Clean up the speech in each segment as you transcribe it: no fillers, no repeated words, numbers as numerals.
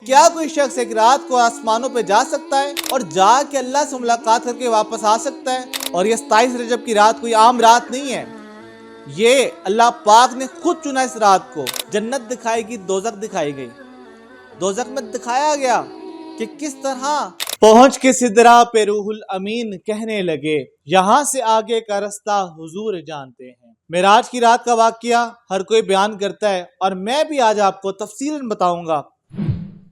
کیا کوئی شخص ایک رات کو آسمانوں پہ جا سکتا ہے اور جا کے اللہ سے ملاقات کر کے واپس آ سکتا ہے؟ اور یہ 27 رجب کی رات کوئی عام رات نہیں ہے، یہ اللہ پاک نے خود چنا اس رات کو۔ جنت دکھائی گئی، دوزخ دکھائی گئی۔ دوزخ میں دکھایا گیا کہ کس طرح پہنچ کے سدرا پہ روح الامین کہنے لگے یہاں سے آگے کا رستہ حضور جانتے ہیں۔ معراج کی رات کا واقعہ ہر کوئی بیان کرتا ہے، اور میں بھی آج آپ کو تفصیلاً بتاؤں گا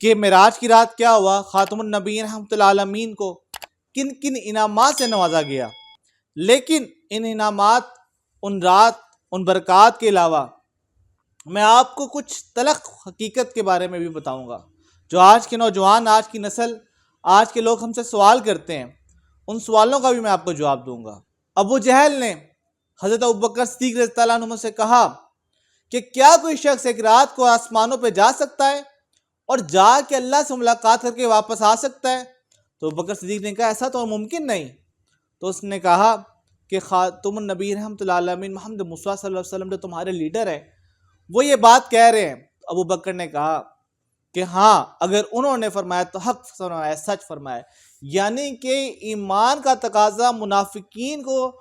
کہ معراج کی رات کیا ہوا، خاتم النبیین رحمۃ اللہ عالمین کو کن کن انعامات سے نوازا گیا۔ لیکن ان انعامات، ان رات، ان برکات کے علاوہ میں آپ کو کچھ تلخ حقیقت کے بارے میں بھی بتاؤں گا، جو آج کے نوجوان، آج کی نسل، آج کے لوگ ہم سے سوال کرتے ہیں۔ ان سوالوں کا بھی میں آپ کو جواب دوں گا۔ ابو جہل نے حضرت ابوبکر صدیق رضی اللہ عنہ سے کہا کہ کیا کوئی شخص ایک رات کو آسمانوں پہ جا سکتا ہے اور جا کے اللہ سے ملاقات کر کے واپس آ سکتا ہے؟ تو ابوبکر صدیق نے کہا ایسا تو ممکن نہیں۔ تو اس نے کہا کہ خاتم النبی رحمۃ اللہ علیہ محمد مصطفیٰ صلی اللہ علیہ وسلم جو تمہارے لیڈر ہے وہ یہ بات کہہ رہے ہیں۔ ابوبکر نے کہا کہ ہاں، اگر انہوں نے فرمایا تو حق فرمایا، سچ فرمایا۔ یعنی کہ ایمان کا تقاضا منافقین کو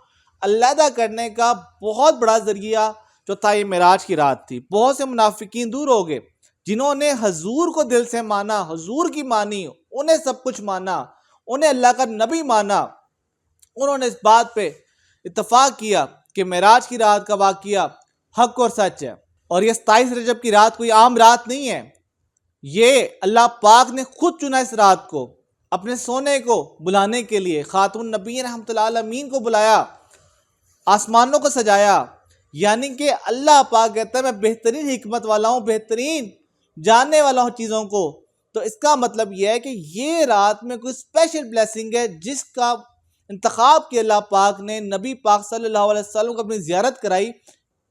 علیحدہ کرنے کا بہت بڑا ذریعہ جو تھا یہ معراج کی رات تھی۔ بہت سے منافقین دور ہو گئے جنہوں نے حضور کو دل سے مانا، حضور کی مانی، انہیں سب کچھ مانا، انہیں اللہ کا نبی مانا۔ انہوں نے اس بات پہ اتفاق کیا کہ معراج کی رات کا واقعہ حق اور سچ ہے، اور یہ 27 رجب کی رات کوئی عام رات نہیں ہے، یہ اللہ پاک نے خود چنا اس رات کو اپنے سونے کو بلانے کے لیے۔ خاتم النبی رحمۃ اللہ عالمین کو بلایا، آسمانوں کو سجایا۔ یعنی کہ اللہ پاک کہتا ہے میں بہترین حکمت والا ہوں، بہترین جاننے والا ہوں چیزوں کو۔ تو اس کا مطلب یہ ہے کہ یہ رات میں کوئی اسپیشل بلیسنگ ہے جس کا انتخاب کیا اللہ پاک نے، نبی پاک صلی اللہ علیہ وسلم کو اپنی زیارت کرائی۔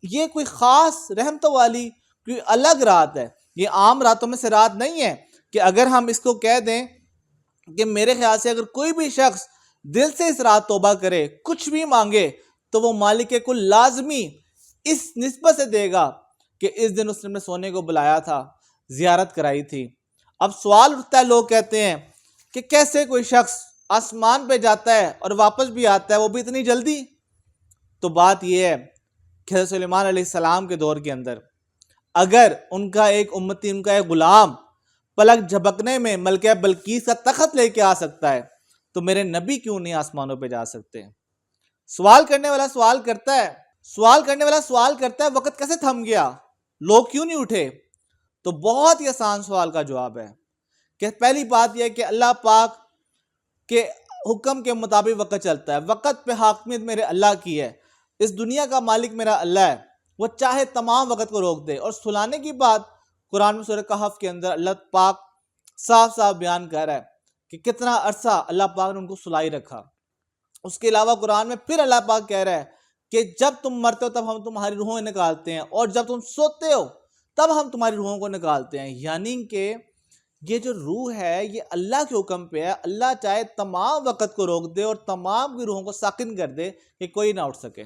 یہ کوئی خاص رحمتوں والی کوئی الگ رات ہے، یہ عام راتوں میں سے رات نہیں ہے کہ اگر ہم اس کو کہہ دیں کہ میرے خیال سے اگر کوئی بھی شخص دل سے اس رات توبہ کرے، کچھ بھی مانگے، تو وہ مالک کل لازمی اس نسبت سے دے گا کہ اس دن اس نے سونے کو بلایا تھا، زیارت کرائی تھی۔ اب سوال اٹھتا ہے، لوگ کہتے ہیں کہ کیسے کوئی شخص آسمان پہ جاتا ہے اور واپس بھی آتا ہے، وہ بھی اتنی جلدی؟ تو بات یہ ہے کہ حضرت سلیمان علیہ السلام کے دور کے اندر اگر ان کا ایک امتی، ان کا ایک غلام پلک جھپکنے میں ملکہ بلقیس کا تخت لے کے آ سکتا ہے تو میرے نبی کیوں نہیں آسمانوں پہ جا سکتے؟ سوال کرنے والا سوال کرتا ہے وقت کیسے تھم گیا، لوگ کیوں نہیں اٹھے؟ تو بہت ہی آسان سوال کا جواب ہے کہ پہلی بات یہ ہے کہ اللہ پاک کے حکم کے مطابق وقت چلتا ہے۔ وقت پہ حاکمیت میرے اللہ کی ہے، اس دنیا کا مالک میرا اللہ ہے، وہ چاہے تمام وقت کو روک دے۔ اور سلانے کی بات قرآن میں سورہ کہف کے اندر اللہ پاک صاف صاف بیان کر رہا ہے کہ کتنا عرصہ اللہ پاک نے ان کو سلائی رکھا۔ اس کے علاوہ قرآن میں پھر اللہ پاک کہہ رہا ہے کہ جب تم مرتے ہو تب ہم تمہاری روحوں نکالتے ہیں، اور جب تم سوتے ہو تب ہم تمہاری روحوں کو نکالتے ہیں۔ یعنی کہ یہ جو روح ہے یہ اللہ کے حکم پہ ہے، اللہ چاہے تمام وقت کو روک دے اور تمام کی روحوں کو ساکن کر دے کہ کوئی نہ اٹھ سکے۔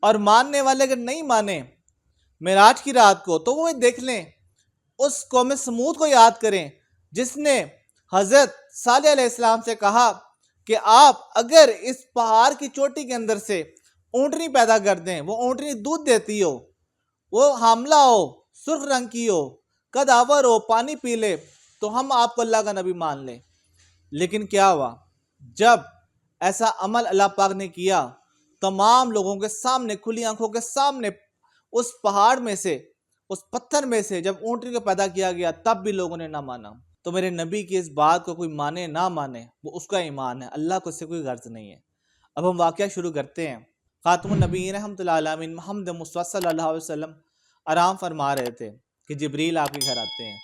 اور ماننے والے اگر نہیں مانے معراج کی رات کو تو وہ دیکھ لیں، اس قوم سمود کو یاد کریں جس نے حضرت صالح علیہ السلام سے کہا کہ آپ اگر اس پہاڑ کی چوٹی کے اندر سے اونٹنی پیدا کر دیں، وہ اونٹنی دودھ دیتی ہو، وہ حاملہ ہو، سرخ رنگ کی ہو، قدآور ہو، پانی پی لے، تو ہم آپ کو اللہ کا نبی مان لیں۔ لیکن کیا ہوا؟ جب ایسا عمل اللہ پاک نے کیا، تمام لوگوں کے سامنے، کھلی آنکھوں کے سامنے، اس پہاڑ میں سے، اس پتھر میں سے جب اونٹنی کو پیدا کیا گیا تب بھی لوگوں نے نہ مانا۔ تو میرے نبی کی اس بات کو کوئی مانے نہ مانے، وہ اس کا ایمان ہے، اللہ کو اس سے کوئی غرض نہیں ہے۔ اب ہم واقعہ شروع کرتے ہیں۔ خاتم النبیین رحمۃ اللہ علیہ محمد مصطفیٰ صلی اللہ علیہ وسلم آرام فرما رہے تھے کہ جبریل آپ کے گھر آتے ہیں۔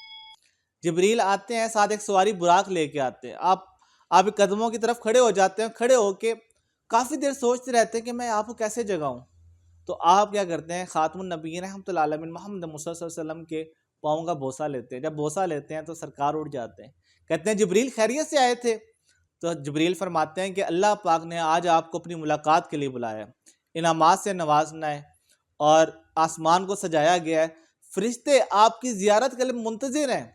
جبریل آتے ہیں، ساتھ ایک سواری براق لے کے آتے ہیں۔ آپ قدموں کی طرف کھڑے ہو جاتے ہیں، کھڑے ہو کے کافی دیر سوچتے رہتے ہیں کہ میں آپ کو کیسے جگاؤں۔ تو آپ کیا کرتے ہیں، خاتم النبیین رحمۃ اللہ علیہ محمد مصطفیٰ صلی اللہ علیہ وسلم کے پاؤں کا بوسہ لیتے ہیں۔ جب بوسہ لیتے ہیں تو سرکار اٹھ جاتے ہیں، کہتے ہیں جبریل خیریت سے آئے تھے؟ تو جبریل فرماتے ہیں کہ اللہ پاک نے آج آپ کو اپنی ملاقات کے لیے بلایا، انعامات سے نوازنا ہے اور آسمان کو سجایا گیا ہے، فرشتے آپ کی زیارت کے لیے منتظر ہیں،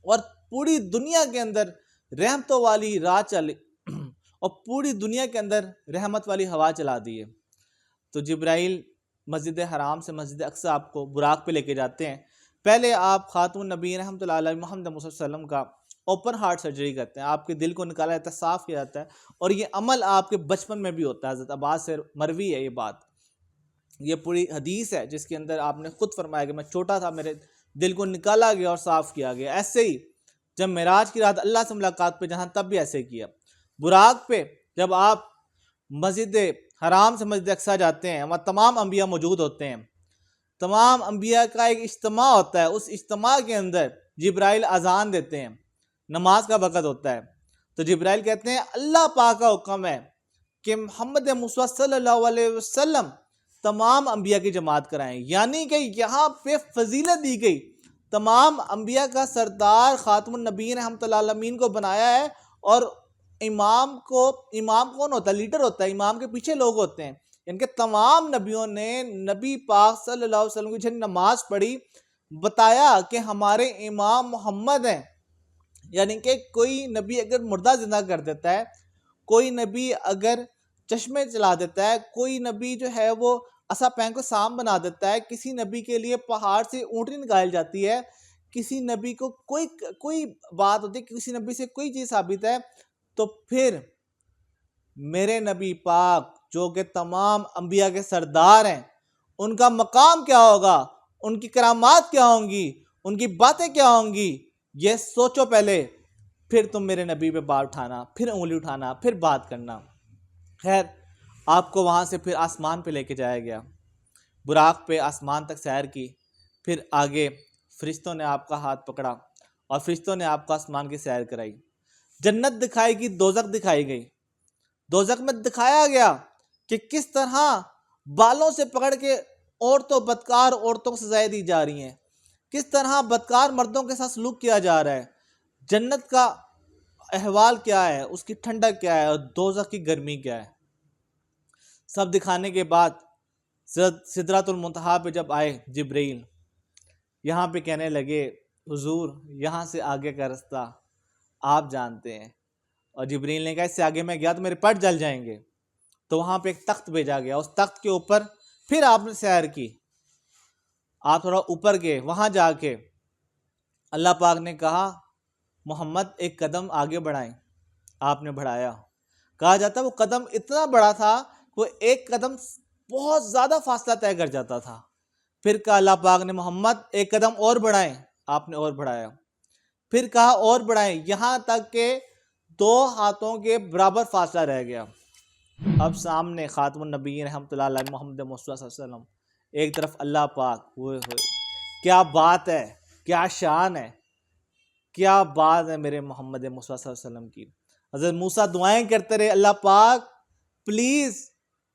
اور پوری دنیا کے اندر رحمتوں والی راہ چلی اور پوری دنیا کے اندر رحمت والی ہوا چلا دی ہے۔ تو جبرائیل مسجد حرام سے مسجد اقصی آپ کو براق پہ لے کے جاتے ہیں۔ پہلے آپ خاتم النبی رحمۃ اللہ علیہ محمد صلی اللہ علیہ وسلم کا اوپن ہارٹ سرجری کرتے ہیں، آپ کے دل کو نکالا جاتا ہے، صاف کیا جاتا ہے، اور یہ عمل آپ کے بچپن میں بھی ہوتا ہے۔ حضرت عباس سے مروی ہے یہ بات، یہ پوری حدیث ہے جس کے اندر آپ نے خود فرمایا کہ میں چھوٹا تھا، میرے دل کو نکالا گیا اور صاف کیا گیا۔ ایسے ہی جب معراج کی رات اللہ سے ملاقات پہ جہاں تب بھی ایسے کیا۔ براق پہ جب آپ مسجد حرام سے مسجد اقصی جاتے ہیں، وہاں تمام انبیاء موجود ہوتے ہیں، تمام انبیاء کا ایک اجتماع ہوتا ہے، اس اجتماع کے اندر جبرائیل اذان دیتے ہیں، نماز کا وقت ہوتا ہے، تو جبرائیل کہتے ہیں اللہ پاک کا حکم ہے کہ محمد مصطفیٰ صلی اللہ علیہ وسلم تمام انبیاء کی جماعت کرائیں، یعنی کہ یہاں پہ فضیلت دی گئی، تمام انبیاء کا سردار خاتم النبی رحمۃ اللہ عالمین کو بنایا ہے، اور امام کون ہوتا ہے؟ لیڈر ہوتا ہے، امام کے پیچھے لوگ ہوتے ہیں، یعنی کہ تمام نبیوں نے نبی پاک صلی اللہ علیہ وسلم کی جب نماز پڑھی، بتایا کہ ہمارے امام محمد ہیں، یعنی کہ کوئی نبی اگر مردہ زندہ کر دیتا ہے، کوئی نبی اگر چشمے چلا دیتا ہے، کوئی نبی جو ہے وہ عصا پین کو سام بنا دیتا ہے، کسی نبی کے لیے پہاڑ سے اونٹنی نکالی جاتی ہے، کسی نبی کو کوئی بات ہوتی ہے، کسی نبی سے کوئی چیز ثابت ہے، تو پھر میرے نبی پاک جو کہ تمام انبیاء کے سردار ہیں، ان کا مقام کیا ہوگا، ان کی کرامات کیا ہوں گی، ان کی باتیں کیا ہوں گی، یہ سوچو پہلے، پھر تم میرے نبی پہ بات اٹھانا، پھر انگلی اٹھانا، پھر بات کرنا۔ خیر، آپ کو وہاں سے پھر آسمان پہ لے کے جایا گیا، براق پہ آسمان تک سیر کی، پھر آگے فرشتوں نے آپ کا ہاتھ پکڑا اور فرشتوں نے آپ کو آسمان کی سیر کرائی، جنت دکھائی گئی، دوزخ دکھائی گئی۔ دوزخ میں دکھایا گیا کہ کس طرح بالوں سے پکڑ کے بدکار عورتوں کو سزائیں دی جا رہی ہیں، کس طرح بدکار مردوں کے ساتھ سلوک کیا جا رہا ہے، جنت کا احوال کیا ہے، اس کی ٹھنڈک کیا ہے، اور دوزخ کی گرمی کیا ہے۔ سب دکھانے کے بعد سدرۃ المنتہا پہ جب آئے جبرائیل، یہاں پہ کہنے لگے حضور یہاں سے آگے کا رستہ آپ جانتے ہیں، اور جبرائیل نے کہا اس سے آگے میں گیا تو میرے پٹ جل جائیں گے، تو وہاں پہ ایک تخت بھیجا گیا، اس تخت کے اوپر پھر آپ نے سیر کی، آپ تھوڑا اوپر گئے، وہاں جا کے اللہ پاک نے کہا محمد ایک قدم آگے بڑھائیں، آپ نے بڑھایا، کہا جاتا ہے وہ قدم اتنا بڑا تھا وہ ایک قدم بہت زیادہ فاصلہ طے کر جاتا تھا، پھر کہا اللہ پاک نے محمد ایک قدم اور بڑھائیں، آپ نے اور بڑھایا، پھر کہا اور بڑھائیں، یہاں تک کہ 2 ہاتھوں کے برابر فاصلہ رہ گیا۔ اب سامنے خاتم النبی رحمۃ اللہ علیہ محمد مصطفیٰ صلی اللہ علیہ وسلم، ایک طرف اللہ پاک، ہوئے کیا بات ہے، کیا شان ہے، کیا بات ہے میرے محمد مصطفیٰ صلی اللہ علیہ وسلم کی۔ حضرت موسیٰ دعائیں کرتے رہے اللہ پاک پلیز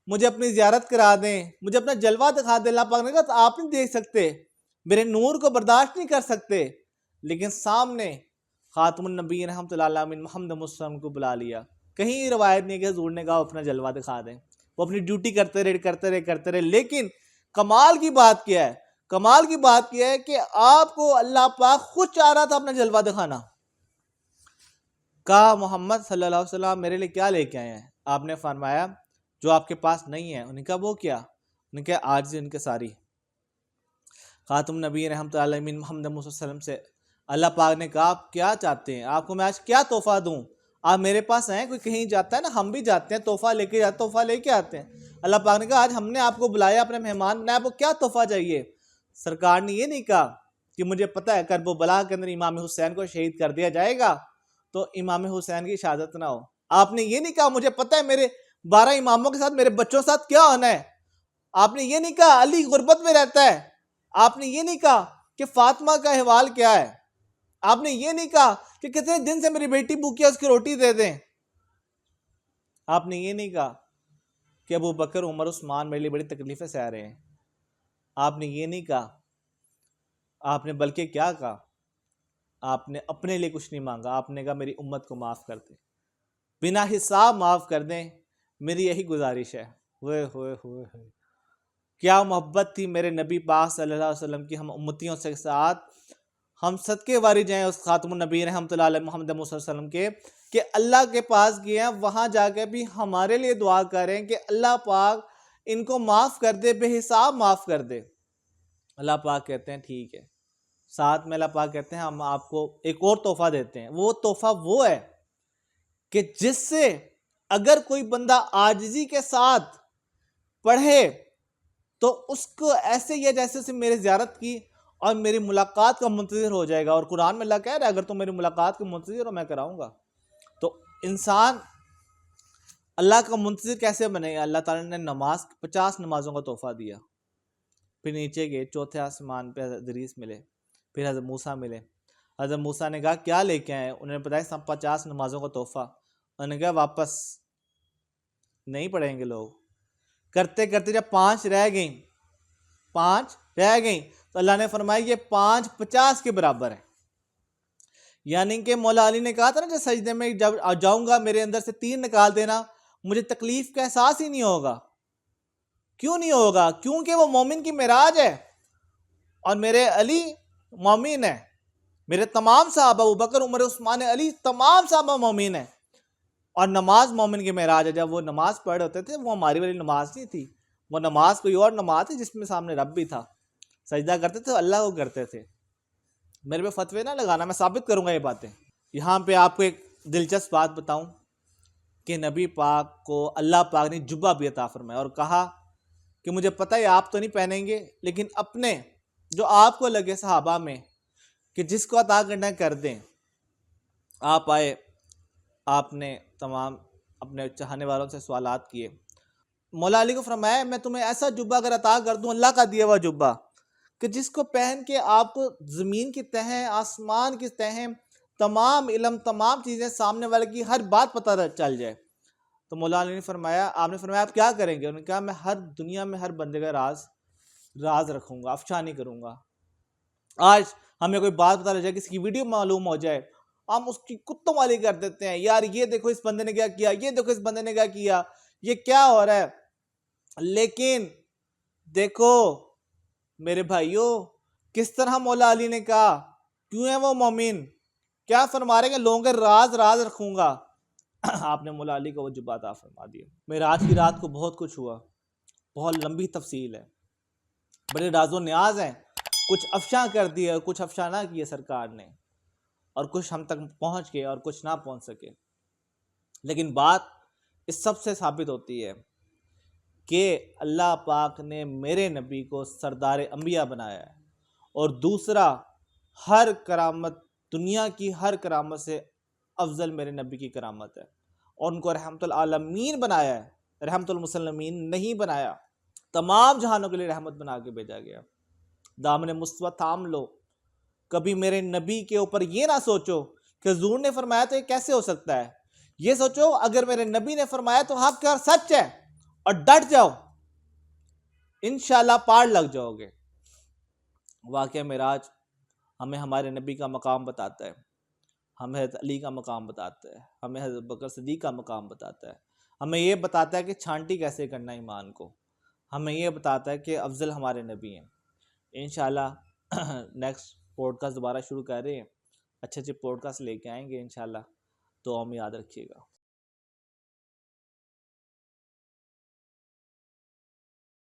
مجھے اپنی زیارت کرا دیں، مجھے اپنا جلوہ دکھا دیں۔ اللہ پاک نے کہا آپ نہیں دیکھ سکتے، میرے نور کو برداشت نہیں کر سکتے، لیکن سامنے خاتم النبی رحمۃ اللہ علیہ محمد مصطفیٰ کو بلا لیا۔ کہیں روایت نہیں ہے کہ حضور نے کہا اپنا جلوہ دکھا دیں، وہ اپنی ڈیوٹی کرتے رہے، لیکن کمال کی بات کیا ہے، کمال کی بات یہ ہے کہ آپ کو اللہ پاک خود چاہ رہا تھا اپنا جلوہ دکھانا۔ کہا محمد صلی اللہ علیہ وسلم میرے لیے کیا لے کے آئے ہیں؟ آپ نے فرمایا جو آپ کے پاس نہیں ہے۔ انہوں نے کہا وہ کیا؟ انہوں نے کہا آج ان کے ساری۔ خاتم نبی رحمۃ اللہ علیہ محمد صلی اللہ علیہ وسلم سے اللہ پاک نے کہا آپ کیا چاہتے ہیں، آپ کو میں آج کیا تحفہ دوں؟ آپ میرے پاس آئیں، کوئی کہیں جاتا ہے نا، ہم بھی جاتے ہیں تحفہ لے کے جاتے، تحفہ لے کے آتے ہیں۔ اللہ پاک نے کہا آج ہم نے آپ کو بلایا اپنے مہمان بنایا، آپ کو کیا تحفہ چاہیے؟ سرکار نے یہ نہیں کہا کہ مجھے پتہ ہے کرب و بلا کے اندر امام حسین کو شہید کر دیا جائے گا تو امام حسین کی شہادت نہ ہو۔ آپ نے یہ نہیں کہا مجھے پتہ ہے میرے 12 اماموں کے ساتھ میرے بچوں کے ساتھ کیا ہونا ہے۔ آپ نے یہ نہیں کہا علی غربت میں رہتا ہے۔ آپ نے یہ نہیں کہا کہ فاطمہ کا احوال کیا ہے۔ آپ نے یہ نہیں کہا کہ کتنے دن سے میری بیٹی بھوکی ہے اس کی روٹی دے دیں۔ آپ نے یہ نہیں کہا کہ ابو بکر عمر عثمان میرے لیے بڑی تکلیفیں سہ رہے ہیں۔ آپ نے یہ نہیں کہا، آپ نے بلکہ کیا کہا؟ آپ نے اپنے لیے کچھ نہیں مانگا، آپ نے کہا میری امت کو معاف کر دیں، بنا حساب معاف کر دیں، میری یہی گزارش ہے۔ ہوئے ہوئے ہوئے ہوئے کیا محبت تھی میرے نبی پاک صلی اللہ علیہ وسلم کی ہم امتیوں سے ساتھ۔ ہم صدقے واری جائیں اس خاتم النبی رحمۃ اللہ علیہ محمد صلی اللہ علیہ وسلم کے کہ اللہ کے پاس گئے ہیں، وہاں جا کے بھی ہمارے لیے دعا کریں کہ اللہ پاک ان کو معاف کر دے، بے حساب معاف کر دے۔ اللہ پاک کہتے ہیں ٹھیک ہے، ساتھ میں اللہ پاک کہتے ہیں ہم آپ کو ایک اور تحفہ دیتے ہیں۔ وہ تحفہ وہ ہے کہ جس سے اگر کوئی بندہ عاجزی کے ساتھ پڑھے تو اس کو ایسے ہی ہے جیسے اسے میری زیارت کی اور میری ملاقات کا منتظر ہو جائے گا۔ اور قرآن میں اللہ کہہ رہا ہے اگر تم میری ملاقات کا منتظر ہو میں کراؤں گا۔ تو انسان اللہ کا منتظر کیسے بنے گا؟ اللہ تعالیٰ نے 50 نمازوں کا تحفہ دیا، پھر نیچے گئے، چوتھے آسمان پہ حضرت ادریس ملے، پھر حضرت موسیٰ ملے۔ حضرت موسیٰ نے کہا کیا لے کے آئے؟ انہوں نے بتایا 50 نمازوں کا تحفہ۔ انہوں نے کہا واپس نہیں پڑھیں گے لوگ۔ کرتے کرتے جب 5 رہ گئیں تو اللہ نے فرمایا یہ 5 50 کے برابر ہے۔ یعنی کہ مولا علی نے کہا تھا نا کہ سجدے میں جب جاؤں گا میرے اندر سے تیر نکال دینا، مجھے تکلیف کا احساس ہی نہیں ہوگا۔ کیوں نہیں ہوگا؟ کیونکہ وہ مومن کی معراج ہے اور میرے علی مومن ہے۔ میرے تمام صحابہ ابوبکر عمر عثمان علی تمام صحابہ مومن ہیں، اور نماز مومن کی معراج ہے۔ جب وہ نماز پڑھ ہوتے تھے وہ ہماری والی نماز نہیں تھی، وہ نماز کوئی اور نماز تھی جس میں سامنے رب بھی تھا، سجدہ کرتے تھے اللہ کو کرتے تھے۔ میرے پہ فتوے نہ لگانا، میں ثابت کروں گا یہ باتیں۔ یہاں پہ آپ کو ایک دلچسپ بات بتاؤں کہ نبی پاک کو اللہ پاک نے جبہ بھی عطا فرمایا اور کہا کہ مجھے پتہ ہے آپ تو نہیں پہنیں گے، لیکن اپنے جو آپ کو لگے صحابہ میں کہ جس کو عطا کرنا ہے کر دیں۔ آپ آئے، آپ نے تمام اپنے چاہنے والوں سے سوالات کیے۔ مولا علی کو فرمایا میں تمہیں ایسا جبہ اگر عطا کر دوں، اللہ کا دیا ہوا جبہ، کہ جس کو پہن کے آپ کو زمین کی تہیں آسمان کی تہیں تمام علم تمام چیزیں سامنے والے کی ہر بات پتہ چل جائے۔ تو مولا علی نے فرمایا، آپ نے فرمایا آپ کیا کریں گے؟ انہوں نے کہا میں ہر دنیا میں ہر بندے کا راز رکھوں گا، افشا نہیں کروں گا۔ آج ہمیں کوئی بات پتہ لگ جائے، کسی کی ویڈیو معلوم ہو جائے، ہم اس کی کتوں والی کر دیتے ہیں، یار یہ دیکھو اس بندے نے کیا کیا، یہ دیکھو اس بندے نے کیا کیا، یہ کیا ہو رہا ہے۔ لیکن دیکھو میرے بھائیوں، کس طرح مولا علی نے کہا، کیوں ہے وہ مومن، کیا فرما رہے ہیں کہ لوگوں کے راز رکھوں گا۔ آپ نے مولا علی کو وہ جبہ عطا فرما دیا۔ معراج کی رات کو بہت کچھ ہوا، بہت لمبی تفصیل ہے، بڑے راز و نیاز ہیں، کچھ افشاں کر دیے اور کچھ افشاں نہ کیے سرکار نے، اور کچھ ہم تک پہنچ گئے اور کچھ نہ پہنچ سکے۔ لیکن بات اس سب سے ثابت ہوتی ہے کہ اللہ پاک نے میرے نبی کو سردار انبیاء بنایا ہے، اور دوسرا ہر کرامت، دنیا کی ہر کرامت سے افضل میرے نبی کی کرامت ہے، اور ان کو رحمت العالمین بنایا ہے، رحمت المسلمین نہیں بنایا، تمام جہانوں کے لیے رحمت بنا کے بھیجا گیا۔ دامن مصطفیٰ تھام لو، کبھی میرے نبی کے اوپر یہ نہ سوچو کہ حضور نے فرمایا تو یہ کیسے ہو سکتا ہے، یہ سوچو اگر میرے نبی نے فرمایا تو حق اور سچ ہے، اور ڈٹ جاؤ، انشاءاللہ پار لگ جاؤ گے۔ واقعہ معراج ہمیں ہمارے نبی کا مقام بتاتا ہے، ہمیں حضرت علی کا مقام بتاتا ہے، ہمیں حضرت بکر صدیق کا مقام بتاتا ہے، ہمیں یہ بتاتا ہے کہ چھانٹی کیسے کرنا ایمان کو، ہمیں یہ بتاتا ہے کہ افضل ہمارے نبی ہیں۔ انشاءاللہ نیکسٹ پوڈ کاسٹ دوبارہ شروع کر رہے ہیں، اچھے پوڈ کاسٹ لے کے آئیں گے انشاءاللہ، دعاؤں میں یاد رکھیے گا۔